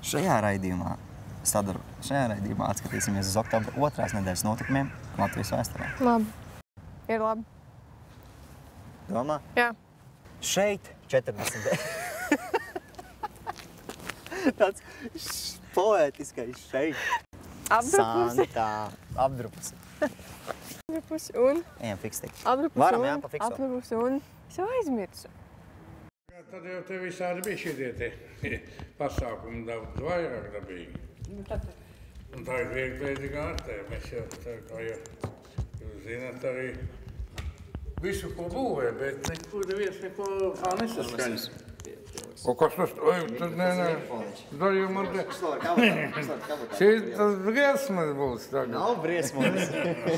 Šajā raidījumā atskatīsimies uz oktobra 2. nedēļas notikumiem Latvijas vēsturē. Labi. Ir labi. Domā? Jā. Šeit 40. Tāds poētiskais šeit. Apdrupusi. Santā. Apdrupusi. Apdrupusi un... Ejam fikstīt. Apdrupusi Varam, un... jā, pa fikso. Apdrupusi un... Es jau aizmirsu. Tad jau te visādi bija šitie pasākumi daudz vairāk dabīgi. Un tā ir vieglveidīga ārtē. Mēs jau tā kā jūs zināt arī visu, ko būvē, bet neko neviens neko tā nesaskaņas. O kas tas? Oj, tad nē. Tā jau man te... Šeit tas briesmas būs tagad. Nav briesmas.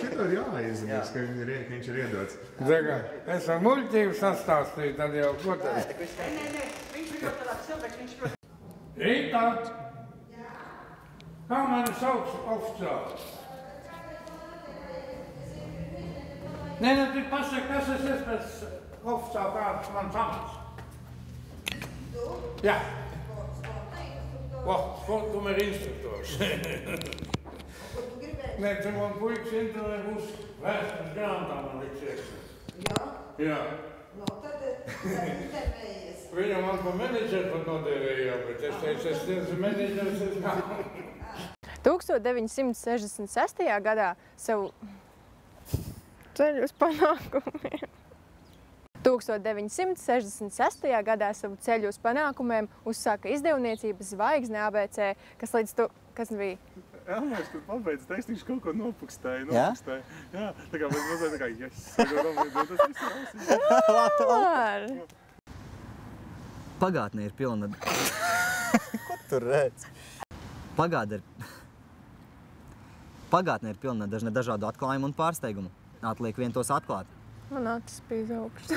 Šito ir jāizzinās, ka viņš ir iedots. Zagā, es ar muļķību sastāstīju, tad jau ko tad? Nē, viņš ir ļoti labs cilvēks, viņš prot... Rītā! Kā mani sauc oficiāli? Nē, tu pasaki, kas es esmu pēc oficiāli kāds mans amats. Jā. Sportumēr instruktors. Nē, te man puikas intervē būs vēstures grāmatā, man liksies. Jā? Jā. No, tad intervējies. Viņam man pa menedžeru pat nodēvēja, bet es teicu, es esmu menedžers, es nav. 1966. gadā savu ceļu uz panākumiem. 1966. gadā savu ceļu uz panākumiem uzsāka izdevniecība Zvaigzne ABC, kas līdz to... Kas bija? Elmērs, kad pabeidz teikt, viņš kaut ko nopukstēja. Jā? Jā, tā kā mēs mazliet tā kā, yes, tas viss ir ausī. Pagātne ir pilna... Ko tu redz? Pagātne ir pilna dažādu atklājumu un pārsteigumu. Atliek vien tos atklāt. Man acis bija augstu.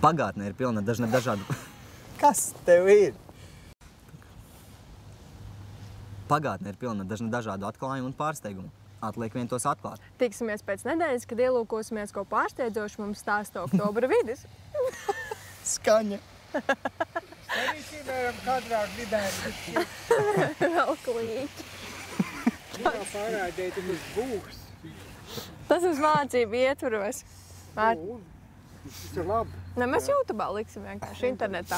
Pagātne ir pilna dažādu... Kas tev ir? Pagātne ir pilna dažādu atklājumu un pārsteigumu. Atliek vien tos atklāt. Tiksimies pēc nedēļas, kad ielūkosimies ko pārsteidzošu mums stāsta oktobra vidus. Skaņa. Arī šīmēram kadrā gribētu. Vēl klīķi. Jā, pārādēt uz būs. Tas uz mācību ietvaros. Tas ir labi. Ne, mēs YouTubā liksim vienkārši internetā.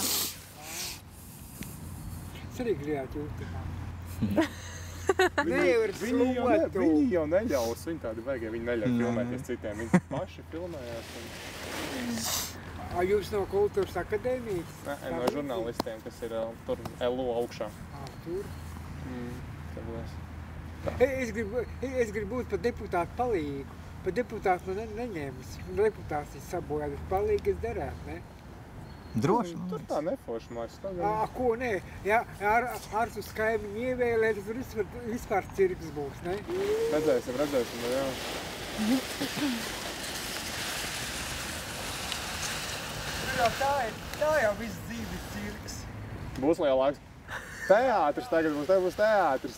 Es arī gribētu YouTubā. Viņi jau neļaus, viņi tādi vajag, viņi neļauj filmēties citiem. Viņi paši filmējās. Jūs no Kultūras akadēmijas? Nē, no žurnālistiem, kas ir tur LO augšā. Tur? Tad Es gribu būt par deputātu palīgu. Par deputātu man neņēmis. Deputācijas sabojāt, bet palīgi es darētu, ne? Droši. tur tā neforši mājas. Ko, nē? Jā, ar uz kaimiņu ievēlēt, tur vispār cirks būs, ne? Redzēsim, jā. Tā jau viss dzīves cirks. Būs lielāks. Teātris tagad būs, tev būs teātris.